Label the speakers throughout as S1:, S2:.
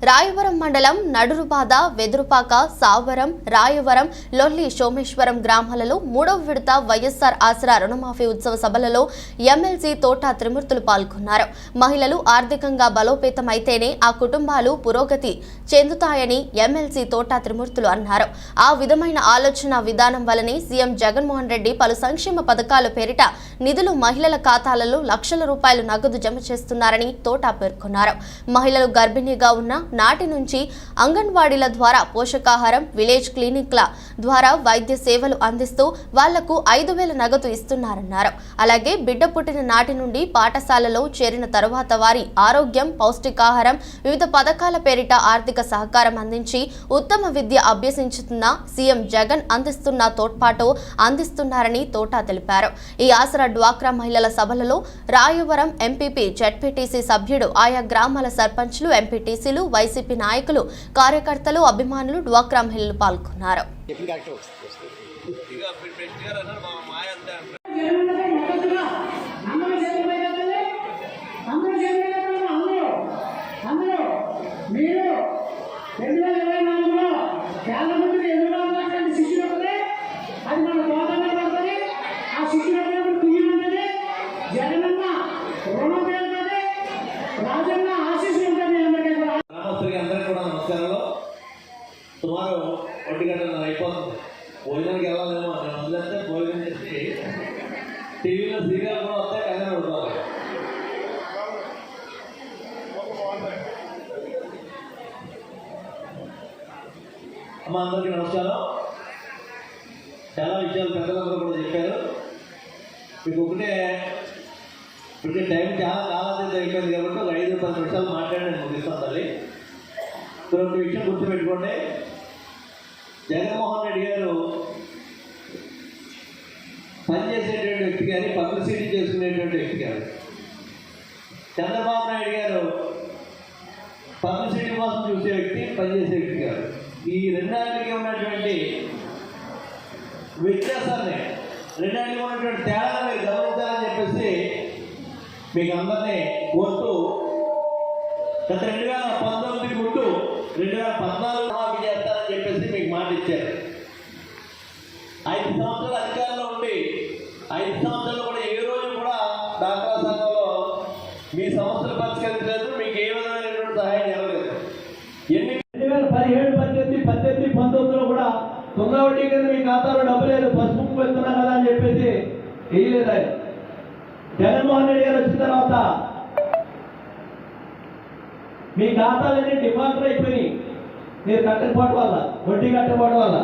S1: రాయవరం మండలం నడురుబాద, వెదురుపాక, సావరం, రాయవరం, లొల్లి, సోమేశ్వరం గ్రామాలలో 3వ విడత వైఎస్ఆర్ ఆసరా రుణమాఫీ ఉత్సవ సభలలో ఎమ్మెల్సీ తోట త్రిమూర్తులు పాల్గొన్నారు. మహిళలు ఆర్థికంగా బలోపేతమైతేనే ఆ కుటుంబాలు పురోగతి చెందుతాయని ఎమ్మెల్సీ తోట త్రిమూర్తులు అన్నారు. ఆ విధమైన ఆలోచన విధానం వల్లనే సీఎం జగన్మోహన్ రెడ్డి పలు సంక్షేమ పథకాల పేరిట నిధులు మహిళల ఖాతాలలో లక్షల రూపాయలు నగదు జమ చేస్తున్నారని తోట పేర్కొన్నారు. మహిళలు గర్భిణీగా ఉన్న నాటి నుంచి అంగన్వాడీల ద్వారా పోషకాహారం, విలేజ్ క్లినిక్ల ద్వారా వైద్య సేవలు అందిస్తూ వాళ్లకు 5,000 నగదు ఇస్తున్నారన్నారు. అలాగే బిడ్డ పుట్టిన నాటి నుండి పాఠశాలలో చేరిన తరువాత వారి ఆరోగ్యం, పౌష్టికాహారం, వివిధ పథకాల పేరిట ఆర్థిక సహకారం అందించి ఉత్తమ విద్య అభ్యసించుతున్న సీఎం జగన్ అందిస్తున్న తోడ్పాటు అందిస్తున్నారని తోట తెలిపారు. ఈ ఆసరా డ్వాక్రా మహిళల సభలలో రాయవరం ఎంపీపీ, జెడ్పీటీసీ సభ్యుడు, ఆయా గ్రామాల సర్పంచ్లు, ఎంపీటీసీలు, వైసీపీ నాయకులు, కార్యకర్తలు, అభిమానులు, డ్వాక్రా మహిళలు పాల్గొన్నారు.
S2: సుమారు 1 గంటన్నర అయిపోతుంది. భోజనానికి వెళ్ళాలేమో నేను వదిలేస్తే భోజనం చేసి టీవీలో సీరియల్ కూడా వస్తాయి, కానీ పడుకోవాలి. అమ్మ, అందరికీ నమస్కారం. చాలా విషయాలు పెద్దలందరూ కూడా చెప్పారు. మీకు ఒకటే ఇప్పుడు టైం చాలా కాలం అయిపోయింది కాబట్టి ఒక 5-10 నిమిషాలు మాట్లాడి నేను ముగిస్తాను తల్లి. ఒక విషయం గుర్తుపెట్టుకోండి, జగన్మోహన్ రెడ్డి గారు పనిచేసేటువంటి వ్యక్తి కానీ పబ్లిసిటీ చేసుకునేటువంటి వ్యక్తి కాదు. చంద్రబాబు నాయుడు గారు పబ్లిసిటీ కోసం చూసే వ్యక్తి, పనిచేసే వ్యక్తి కాదు. ఈ రెండాటికి ఉన్నటువంటి వ్యత్యాసాన్ని, రెండాటికి ఉన్నటువంటి తేడాను మీరు గమనించాలని చెప్పేసి మీకు అందరినీ కోరుతూ, గత 2019 ముందు 2014 మాఫీ చేస్తారని చెప్పేసి మీకు మాట ఇచ్చారు. 5 సంవత్సరాలు అధికారంలో ఉండి 5 సంవత్సరాలు కూడా ఏ రోజు కూడా డాక్రా సంఘంలో మీ సమస్యలు పరిష్కరించలేదు, మీకు ఏ విధమైనటువంటి సహాయం జరగలేదు. 2017, 18, 19లో కూడా 0 వడ్డీ కింద మీ ఖాతాలో డబ్బు లేదు, పసుపు వెళ్తున్నాం కదా అని చెప్పేసి వేయలేదు ఆయన. జగన్మోహన్ రెడ్డి గారు వచ్చిన తర్వాత మీ ఖాతాలన్నీ డిఫాల్టర్ అయిపోయి మీరు కట్టకపోవడం వల్ల, వడ్డీ కట్టకపోవడం వల్ల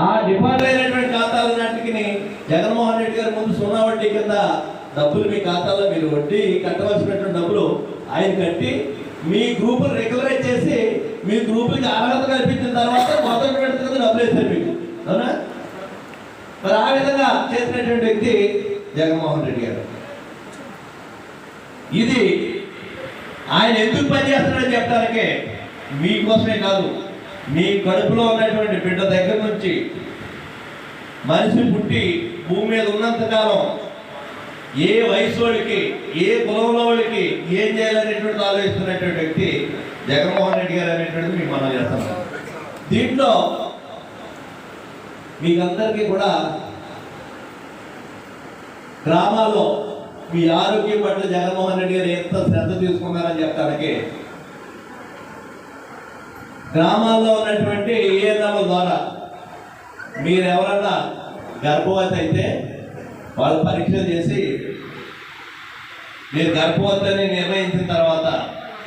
S2: ఆ డిఫాల్ట్ అయినటువంటి ఖాతాలన్నింటికి జగన్మోహన్ రెడ్డి గారు ముందు 0 వడ్డీ కింద డబ్బులు మీ ఖాతాలో మీరు వడ్డీ కట్టవలసినటువంటి డబ్బులు ఆయన కట్టి మీ గ్రూపులు రెగ్యులరైజ్ చేసి మీ గ్రూపులకి అర్హత కల్పించిన తర్వాత మొదటి విడత కింద డబ్బులు వేస్తారు మీకు, అవునా? మరి ఆ విధంగా చేసినటువంటి వ్యక్తి జగన్మోహన్ రెడ్డి గారు. ఇది ఆయన ఎందుకు పనిచేస్తున్నాడని చెప్పడానికే, మీకోసమే కాదు, మీ కడుపులో ఉన్నటువంటి బిడ్డ దగ్గర నుంచి మనిషి పుట్టి భూమి మీద ఉన్నంతకాలం ఏ వయసు వాళ్ళకి, ఏ కులంలో వాళ్ళకి ఏం చేయాలనేటువంటి ఆలోచిస్తున్నటువంటి వ్యక్తి జగన్మోహన్ రెడ్డి గారు అనేటువంటిది మీకు మనం చేస్తున్నాం. దీంట్లో మీకందరికీ కూడా గ్రామాల్లో మీ ఆరోగ్యం పట్ల జగన్మోహన్ రెడ్డి గారు ఎంత శ్రద్ధ తీసుకున్నారని చెప్పడానికి, గ్రామాల్లో ఉన్నటువంటి ఏఎన్ఎంల ద్వారా మీరు ఎవరన్నా గర్భవతి అయితే వాళ్ళు పరీక్షలు చేసి మీరు గర్భవతి అని నిర్ణయించిన తర్వాత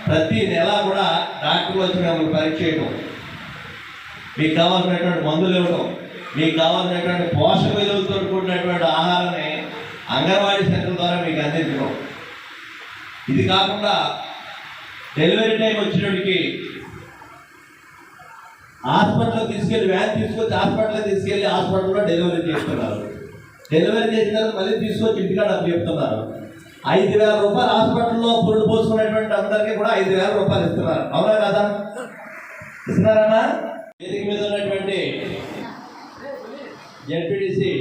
S2: ప్రతి నెల కూడా డాక్టర్లు వచ్చి మిమ్మల్ని పరీక్ష చేయడం, మీకు కావాల్సినటువంటి మందులు ఇవ్వడం, మీకు కావాల్సినటువంటి పోషక విలువలతో కూడినటువంటి ఆహారాన్ని అంగన్వాడీ సెంటర్ ద్వారా మీకు అందించడం. ఇది కాకుండా డెలివరీ టైం వచ్చినోడికి హాస్పిటల్లో తీసుకెళ్ళి, వ్యాన్ తీసుకొచ్చి హాస్పిటల్లో తీసుకెళ్ళి హాస్పిటల్లో డెలివరీ చేస్తున్నారు. డెలివరీ చేసిన తర్వాత మళ్ళీ తీసుకొచ్చి ఇంటికాడ చెప్తున్నారు. 5,000 రూపాయలు హాస్పిటల్లో పురుడు పోసుకునేటువంటి అందరికీ కూడా 5,000 రూపాయలు ఇస్తున్నారు, అవునా కదా? ఇస్తున్నారన్నా? వేదిక మీద ఉన్నటువంటి జెడ్పీటీసీ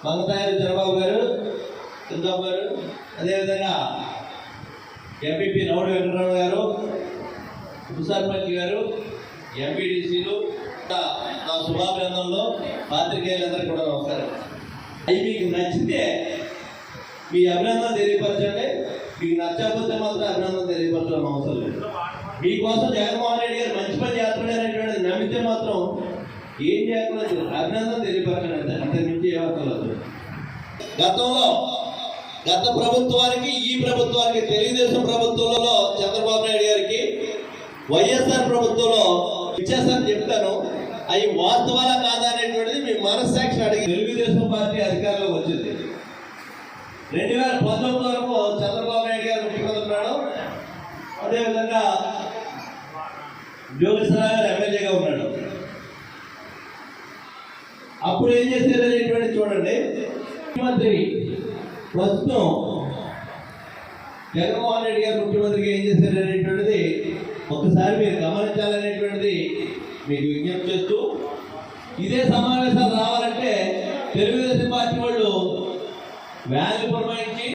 S2: మంగతాయారు చంద్రబాబు గారు, చంద్రబాబు గారు, అదేవిధంగా ఎంపీపీ నౌడి వెంకటరావు గారు, సర్పంచ్ గారు, ఎంపీడీసీలు, నా శుభాభినందనలో పాత్రికేయులందరికీ కూడా నమస్కారం. అవి మీకు నచ్చితే మీ అభినందన తెలియపరచండి, మీకు నచ్చకపోతే మాత్రం అభినందన తెలియపరచడం అవసరం లేదు. మీకోసం జగన్మోహన్ రెడ్డి గారు మంచి పని చేస్తున్నారనేటువంటిది నమ్మితే మాత్రం ఏం చేయకూడదు, అభినందన తెలియపరచండి, అంతే మించి ఏమక్కర్లేదు. గత ప్రభుత్వానికి ఈ ప్రభుత్వానికి, తెలుగుదేశం ప్రభుత్వంలో చంద్రబాబు నాయుడు గారికి, వైఎస్ఆర్ ప్రభుత్వంలో ఇచ్చేసారని చెప్తాను. అవి వాస్తవాలా కాదా అనేటువంటిది మీ మనస్సాక్షి అడిగి. తెలుగుదేశం పార్టీ అధికారంలోకి వచ్చింది 2019 వరకు చంద్రబాబు నాయుడు గారు ముఖ్యమంత్రి ఉన్నాడు. అదేవిధంగా జోగేశ్వరరావు గారు ఎమ్మెల్యేగా ఉన్నాడు. అప్పుడు ఏం చేశారు అనేటువంటి చూడండి. ముఖ్యమంత్రి ప్రస్తుతం జగన్మోహన్ రెడ్డి గారు ముఖ్యమంత్రిగా ఏం చేశారు అనేటువంటిది ఒకసారి మీరు గమనించాలనేటువంటిది మీకు విజ్ఞప్తి చేస్తూ, ఇదే సమావేశాలు రావాలంటే తెలుగుదేశం పార్టీ వాళ్ళు వ్యాన్లు పురమాయించి